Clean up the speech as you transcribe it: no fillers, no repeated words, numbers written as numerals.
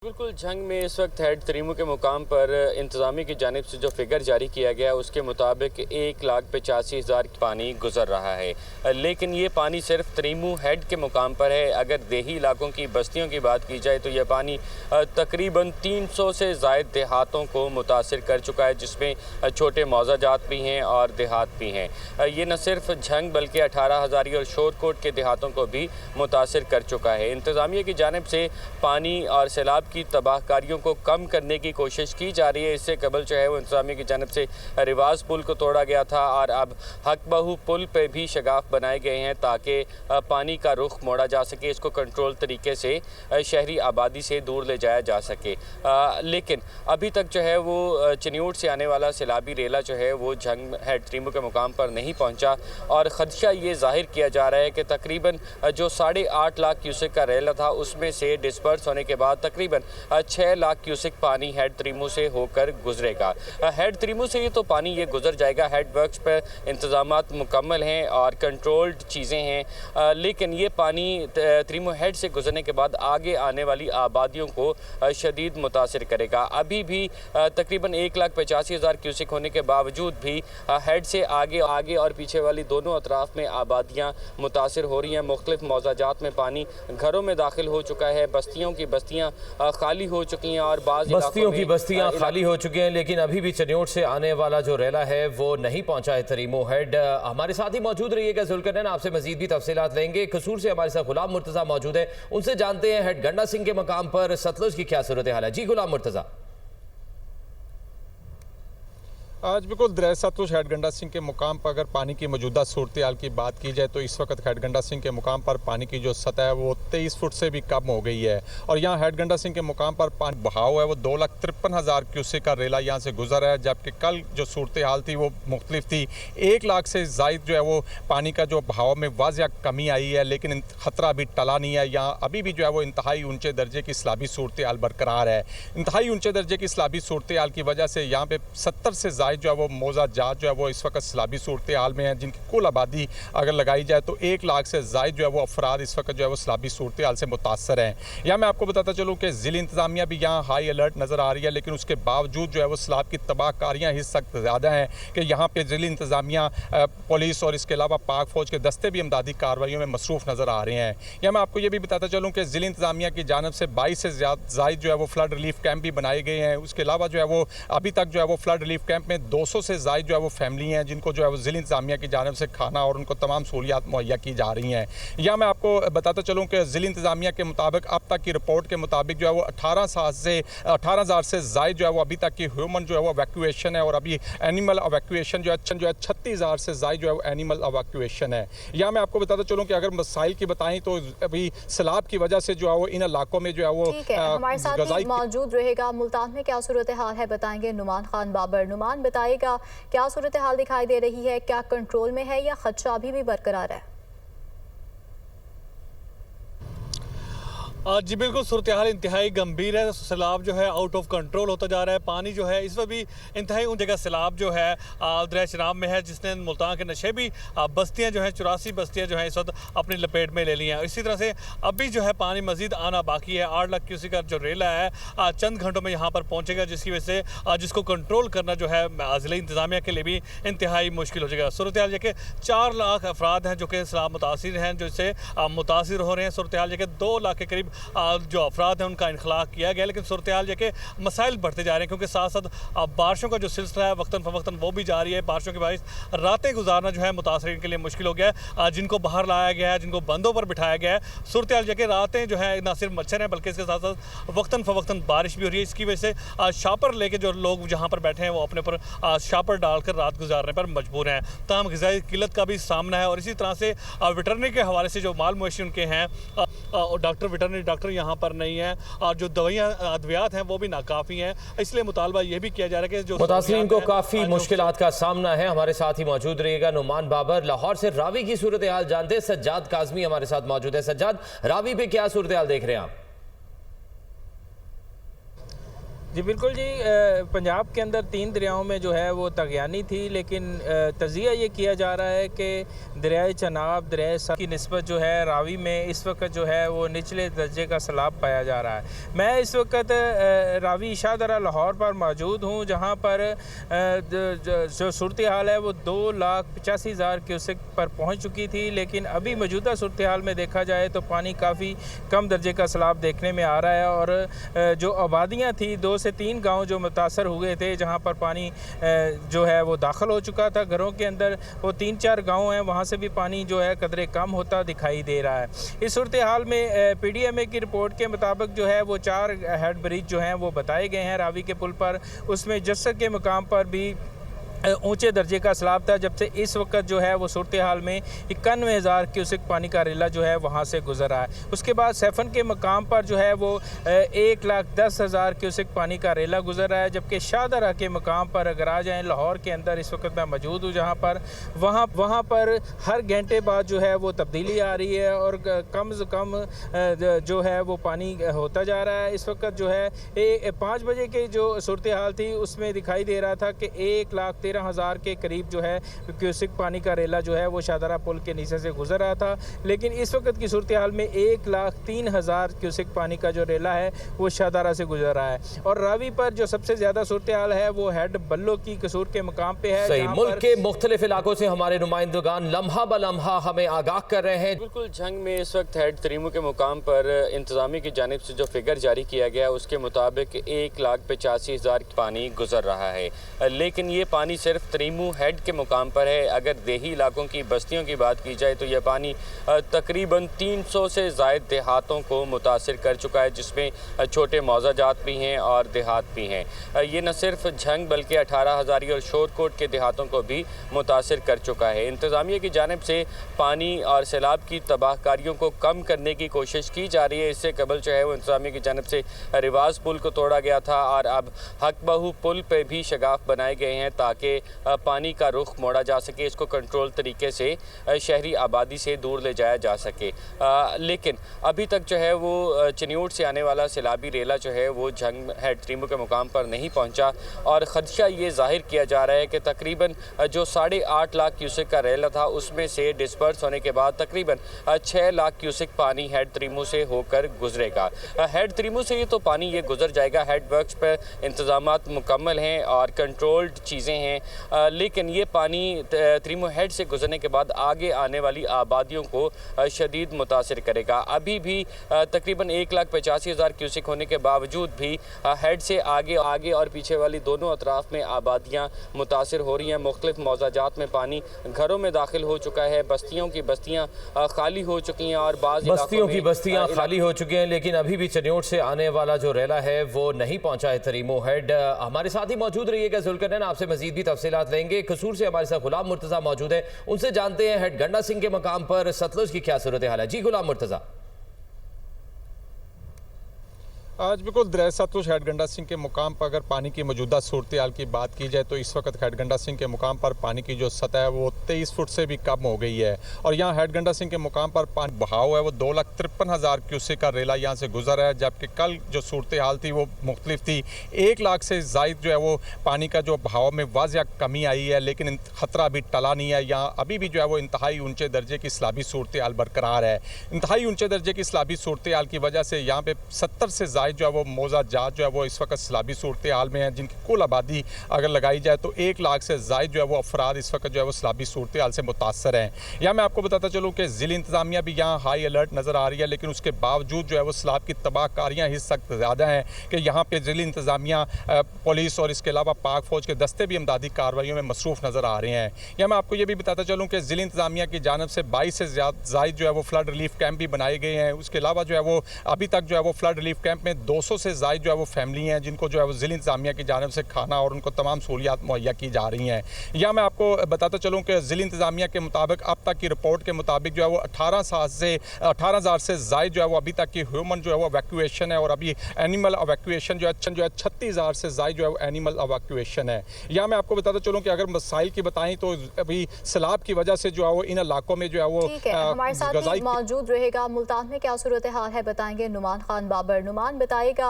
बिल्कुल झंग में इस वक्त हेड तरीमू के मुकाम पर इंतज़ामिया की जानिब से जो फिगर जारी किया गया उसके मुताबिक 1,85,000 पानी गुजर रहा है। लेकिन ये पानी सिर्फ तरीमू हेड के मुकाम पर है। अगर देही इलाकों की बस्तियों की बात की जाए तो यह पानी तकरीबन 300 से ज़ायद देहातों को मुतासिर कर चुका है, जिसमें छोटे मौज़ाजात भी हैं और देहात भी हैं। ये न सिर्फ झंग बल्कि 18 हज़ारी और शोरकोट के देहातों को भी मुतासिर कर चुका है। इंतज़ामिया की जानिब से पानी और सैलाब की तबाहकारियों को कम करने की कोशिश की जा रही है। इससे कबल जो है वो इंतज़ामिया की जानिब से रिवाज पुल को तोड़ा गया था और अब हक बहू पुल पे भी शगाफ बनाए गए हैं ताकि पानी का रुख मोड़ा जा सके, इसको कंट्रोल तरीके से शहरी आबादी से दूर ले जाया जा सके। लेकिन अभी तक जो है वो चनियोट से आने वाला सैलाबी रेला जो है वो झंग हेड तरीमू के मुकाम पर नहीं पहुँचा और ख़दशा ये जाहिर किया जा रहा है कि तकरीबन जो 8.5 लाख क्यूसेक का रेला था उसमें से डिस्पर्स होने के बाद तकरीबन 6 लाख क्यूसेक पानी हेड तरीमू से होकर गुजरेगा। हेड तरीमू से तो पानी ये गुजर जाएगा। हेड वर्क्स पर इंतजामात मुकम्मल हैं और कंट्रोल्ड चीज़ें हैं, लेकिन ये पानी तरीमू हेड से गुजरने के बाद आगे आने वाली आबादियों को शदीद मुतासिर करेगा। अभी भी तकरीबन 1,85,000 क्यूसेक होने के बावजूद भी हेड से आगे और पीछे वाली दोनों अतराफ़ में आबादियाँ मुतासिर हो रही हैं। मुख्तलिफ मौज़ाजात में पानी घरों में दाखिल हो चुका है। बस्तियों की बस्तियाँ खाली हो चुकी हैं और बस्तियों की बस्तियां खाली हो चुकी हैं, लेकिन अभी भी चनियोट से आने वाला जो रेला है वो नहीं पहुंचा है तरीमू हेड। हमारे साथ ही मौजूद रहिएगा जुल्करनैन, आपसे मजीद भी तफसीलात लेंगे। कसूर से हमारे साथ गुलाम मुर्तज़ा मौजूद है, उनसे जानते हैं हेड गंडा सिंह के मकाम पर सतलुज की क्या सूरत हाल है। जी गुलाम मुर्तज़ा। आज बिल्कुल दरिया सतलुज हेड गंडा सिंह के मुकाम पर अगर पानी की मौजूदा सूरत हाल की बात की जाए तो इस वक्त हेड गंडा सिंह के मुकाम पर पानी की जो सतह है वो 23 फुट से भी कम हो गई है और यहाँ हेड गंडा सिंह के मुकाम पर पानी बहाव है वो 2,53,000 क्यूसेक का रेला यहाँ से गुजर है, जबकि कल जो सूरत हाल थी वो मुख्तलिफ थी। 1 लाख से ज़ायद जो है वो पानी का जो बहाव में वाज़िया कमी आई है, लेकिन ख़तरा अभी टला नहीं है। यहाँ अभी भी जो है वो इंतहाई ऊँचे दर्जे की सैलाबी सूरत हाल बरकरार है। इंतहाई ऊँचे दर्जे की सैलाबी सूरत हाल की वजह से यहाँ पर 70 से जो है वो मौज़ाजात जो है वो इस वक्त सैलाबी सूरत हाल में है, जिनकी कुल आबादी अगर लगाई जाए तो 1 लाख से ज़ायद जो है वो अफराद इस वक्त जो है वो सैलाबी सूरत हाल से मुतासर हैं। यहाँ मैं आपको बताता चलूँ कि ज़िली इंतज़ामिया भी यहाँ हाई अलर्ट नज़र आ रही है, लेकिन उसके बावजूद जो है वो सैलाब की तबाहकारियाँ इस वक्त ज़्यादा हैं कि यहाँ पर ज़िली इंतज़ामिया, पुलिस और इसके अलावा पाक फ़ौज के दस्ते भी इमदादी कार्रवाइयों में मसरूफ़ नज़र आ रहे हैं। यहाँ मैं आपको ये भी बताता चलूँ कि ज़िली इंतज़ामिया की जानिब से 22 से ज़ायद जो है वो फ्लड रिलीफ कैंप भी बनाए गए हैं। उसके अलावा जो है वो अभी तक जो है वो फ्लड रिलीफ कैंप में 200 से ज़ायद जो है वो फैमिली हैं जिनको जो है वो ज़िली इंतज़ामिया की जानिब से खाना और उनको तमाम सहूलियात मुहैया की जा रही हैं। या मैं आपको बताता चलूँ कि ज़िली इंतज़ामिया के मुताबिक अब तक की रिपोर्ट के मुताबिक जो है वो 18,000 से ज़ायद जो है वो अभी तक की ह्यूमन जो है वो एवैक्यूएशन है और अभी एनिमल एवैक्यूएशन जो है 36,000 से ज़ायद जो है वो एनिमल एवैक्यूएशन है। या मैं आपको बताता चलूँ कि अगर मसाइल की बताएं तो अभी सैलाब की वजह से जो है वो इन इलाकों में जो है वो हमारे साथ मौजूद रहेगा। मुल्तान में क्या सूरत हाल है बताएंगे नुमान खान बाबर। नुमान बताएगा क्या सूरत हाल दिखाई दे रही है, क्या कंट्रोल में है या खदशा अभी भी बरकरार है? जी बिल्कुल, सूरत हाल इंतहाई गंभीर है। सैलाब जो है आउट ऑफ कंट्रोल होता जा रहा है। पानी जो है इस वक्त भी इंतहाई उन जगह सैलाब जो है दरिया चनाब में है, जिसने मुल्तान के नशे भी बस्तियां जो हैं 84 बस्तियां जो हैं इस वक्त अपनी लपेट में ले ली हैं। इसी तरह से अभी जो है पानी मजीद आना बाकी है। 8 लाख क्यूसेक का जो रेला है चंद घंटों में यहाँ पर पहुँचेगा, जिसकी वजह से जिसको कंट्रोल करना जो है ज़िला इंतज़ामिया के लिए भी इंतहाई मुश्किल हो जाएगा। सूरत हाल कि 4 लाख अफराद हैं जो कि सैलाब मुतासिर हैं, जो इससे मुतासिर हो रहे हैं। सूरत हाल कि 2 लाख के करीब जो अफराद हैं उनका इनखला किया गया, लेकिन सूरत हाल के मसाइल बढ़ते जा रहे हैं क्योंकि साथ साथ बारिशों का जो सिलसिला है वक्तन फ़वक्तन वो भी जारी है। बारिशों की बारिश रातें गुजारना जो है मुतासरीन के लिए मुश्किल हो गया है। जिनको बाहर लाया गया है, जिनको बंदों पर बिठाया गया है, सूरत हाल के रातें जो है ना सिर्फ मच्छर हैं बल्कि इसके साथ साथ वक्तन फ़वक्तन बारिश भी हो रही है। इसकी वजह से शापर लेके जो लोग जहाँ पर बैठे हैं वो अपने पर शापर डालकर रात गुजारने पर मजबूर हैं। तमाम ग़िज़ाई किल्लत का भी सामना है और इसी तरह से वेटरनरी के हवाले से जो माल मवेशी उनके हैं डॉक्टर वेटरनरी डॉक्टर यहाँ पर नहीं है और जो दवाइयाँ अद्वियात हैं वो भी नाकाफ़ी हैं। इसलिए मुतालबा ये भी किया जा रहा है कि जो मुतासरीन को काफ़ी मुश्किलात का सामना है। हमारे साथ ही मौजूद रहेगा नुमान बाबर। लाहौर से रावी की सूरत हाल जानते हैं, सज्जाद काज़मी हमारे साथ मौजूद है। सज्जाद, रावी पे क्या सूरत हाल देख रहे हैं आप? जी बिल्कुल जी, पंजाब के अंदर 3 दरियाओं में जो है वो तगयानी थी, लेकिन तजिया ये किया जा रहा है कि दरियाए चनाब, दरियाए सर की निस्बत जो है रावी में इस वक्त जो है वो निचले दर्जे का सैलाब पाया जा रहा है। मैं इस वक्त रावी शाहदरा लाहौर पर मौजूद हूँ, जहाँ पर जो सूरत हाल है वो 2,85,000 क्यूसेक पर पहुँच चुकी थी, लेकिन अभी मौजूदा सूरत हाल में देखा जाए तो पानी काफ़ी कम दर्जे का सैलाब देखने में आ रहा है। और जो आबादियाँ थी, 2 से 3 गांव जो मुतासर हुए थे, जहां पर पानी जो है वो दाखिल हो चुका था घरों के अंदर, वो 3-4 गांव हैं, वहां से भी पानी जो है कदरे कम होता दिखाई दे रहा है। इस सूरत हाल में PDMA की रिपोर्ट के मुताबिक जो है वो 4 हेड ब्रिज जो हैं वो बताए गए हैं रावी के पुल पर। उसमें जस्सर के मुकाम पर भी ऊंचे दर्जे का सैलाब था, जब से इस वक्त जो है वो सूरत हाल में 91,000 क्यूसेक पानी का रेला जो है वहाँ से गुजर रहा है। उसके बाद सैफन के मकाम पर जो है वो 1,10,000 क्यूसेक पानी का रेला गुजर रहा है, जबकि शाहदरा के मकाम पर अगर आ जाएँ, लाहौर के अंदर इस वक्त मैं मौजूद हूँ जहाँ पर, वहाँ पर हर घंटे बाद जो है वो तब्दीली आ रही है और कम से कम जो है वो पानी होता जा रहा है। इस वक्त जो है 5 बजे की जो सूरत हाल थी उसमें दिखाई दे रहा था कि 1,13,000 के करीब जो है क्यूसेक पानी का रेला जो है वो शाहदरा पुल के नीचे से गुजर रहा था, लेकिन इस वक्त की सूरत हाल में 1,03,000 क्यूसेक पानी का जो रेला है वो शाहदरा से गुजर रहा है। और रावी पर जो सबसे ज़्यादा सूरत हाल है वो हेड बल्लो की कसूर के मकाम पे है। सही, मुल्क के मुख्तलिफ इलाकों से हमारे नुमाइंदगान लम्हा ब लम्हा हमें आगाह कर रहे हैं। बिल्कुल, जंग में इस वक्त हेड तरीमू के मुकाम पर इंतजामी की जानिब से जो फिगर जारी किया गया उसके मुताबिक 1,85,000 पानी गुजर रहा है, लेकिन ये पानी सिर्फ तरीमू हेड के मुकाम पर है। अगर देही इलाकों की बस्तियों की बात की जाए तो यह पानी तकरीबन 300 से ज़ायद देहातों को मुतासिर कर चुका है, जिसमें छोटे मौजाजात भी हैं और देहात भी हैं। ये न सिर्फ झंग बल्कि 18 हज़ारी और शोरकोट के देहातों को भी मुतासिर कर चुका है। इंतज़ामिया की जानिब से पानी और सैलाब की तबाहकारियों को कम करने की कोशिश की जा रही है। इससे कबल जो है वो इंतज़ामिया की जानिब से रिवाज पुल को तोड़ा गया था और अब हक बहू पुल पर भी शगाफ बनाए गए हैं ताकि पानी का रुख मोड़ा जा सके, इसको कंट्रोल तरीके से शहरी आबादी से दूर ले जाया जा सके। लेकिन अभी तक जो है वो चिन्यूट से आने वाला सैलाबी रेला जो है वो झंग हेड तरीमू के मुकाम पर नहीं पहुंचा और ख़दशा ये जाहिर किया जा रहा है कि तकरीबन जो 8.5 लाख क्यूसेक का रेला था उसमें से डिस्पर्स होने के बाद तकरीबन 6 लाख क्यूसेक पानी हेड तरीमू से होकर गुजरेगा। हेड तरीमू से ये तो पानी ये गुजर जाएगा, हेड वर्क्स पर इंतजामात मुकम्मल हैं और कंट्रोल्ड चीज़ें हैं, लेकिन ये पानी तरीमू हेड से गुजरने के बाद आगे आने वाली आबादियों को शदीद मुतासिर करेगा। अभी भी तकरीबन 1,85,000 क्यूसेक होने के बावजूद भी हेड से आगे और पीछे वाली दोनों अतराफ में आबादियाँ मुतासिर हो रही हैं। मुख्तलिफ मौजाजात में पानी घरों में दाखिल हो चुका है, बस्तियों की बस्तियाँ खाली हो चुकी हैं और बस्तियों की बस्तियाँ खाली हो चुकी हैं, लेकिन अभी भी चिन्यूट से आने वाला जो रेला है वो नहीं पहुँचा है तरीमू हेड। हमारे साथ ही मौजूद रहिएगा जुल्करनैन, आपसे मजीद भी तफसीलात लेंगे। कसूर से हमारे साथ गुलाम मुर्तज़ा मौजूद है, उनसे जानते हैं हेड गंडा सिंह के मकाम पर सतलुज की क्या सूरत हाल है। जी गुलाम मुर्तज़ा। आज बिल्कुल दरिया सतलुज हेड गंडा सिंह के मुकाम पर अगर पानी की मौजूदा सूरत हाल की बात की जाए तो इस वक्त हेड गंडा सिंह के मुकाम पर पानी की जो सतह है वो 23 फुट से भी कम हो गई है और यहाँ हेड गंडा सिंह के मुकाम पर पानी बहाव है वो 2,53,000 क्यूसेक का रेला यहाँ से गुजर है, जबकि कल जो सूरत हाल थी वो मुख्तलिफ थी। 1 लाख से ज़ायद जो है वो पानी का जो बहाव में वाज़िया कमी आई है, लेकिन ख़तरा अभी टला नहीं है। यहाँ अभी भी जो है वो इंतहाई ऊँचे दर्जे की सैलाबी सूरत हाल बरकरार है। इंतहाई ऊँचे दर्जे की सैलाबी सूरत हाल की वजह से यहाँ पर 70 से ज़ायद जो है वो मौजाजात जो है वो इस वक्त सैलाबी सूरत हाल में है, जिनकी कुल आबादी अगर लगाई जाए तो 1 लाख से ज़ायद जो है वो अफराद इस वक्त जो है वो सैलाबी सूरत हाल से मुतासर हैं। यहाँ मैं आपको बताता चलूँ कि ज़िली इंतज़ामिया भी यहाँ हाई अलर्ट नज़र आ रही है, लेकिन उसके बावजूद जो है वो सैलाब की तबाहकारियाँ इस वक्त ज़्यादा हैं कि यहाँ पर ज़िली इंतज़ामिया, पुलिस और इसके अलावा पाक फ़ौज के दस्ते भी इमदादी कार्रवाइयों में मसरूफ़ नज़र आ रहे हैं। यहाँ मैं आपको ये भी बताता चलूँ कि ज़िली इंतज़ामिया की जानिब से 22 से ज़ायद जो है वो फ्लड रिलीफ कैंप भी बनाए गए हैं। उसके अलावा जो है वो अभी तक जो है वो फ्लड रिलीफ कैंप में 200 से ज़ायद जो है वो फैमिली हैं जिनको जो है वो ज़िली इंतज़ामिया की जानिब से खाना और उनको तमाम सहूलियात मुहैया की जा रही हैं। या मैं आपको बताता चलूँ कि ज़िली इंतज़ामिया के मुताबिक अब तक की रिपोर्ट के मुताबिक जो है वो 18,000 से ज़ायद जो है वो अभी तक की ह्यूमन जो है वो एवैक्यूएशन है और अभी एनिमल एवैक्यूएशन जो है 36,000 से ज़ायद जो है वो एनिमल एवैक्यूएशन है। या मैं आपको बताता चलूँ कि अगर मसाइल की बताएं तो अभी सैलाब की वजह से जो है वो इन इलाकों में जो है वो हमारे साथ मौजूद रहेगा। मुल्तान में क्या सूरत हाल है बताएंगे नुमान खान बाबर। नुमान बताएगा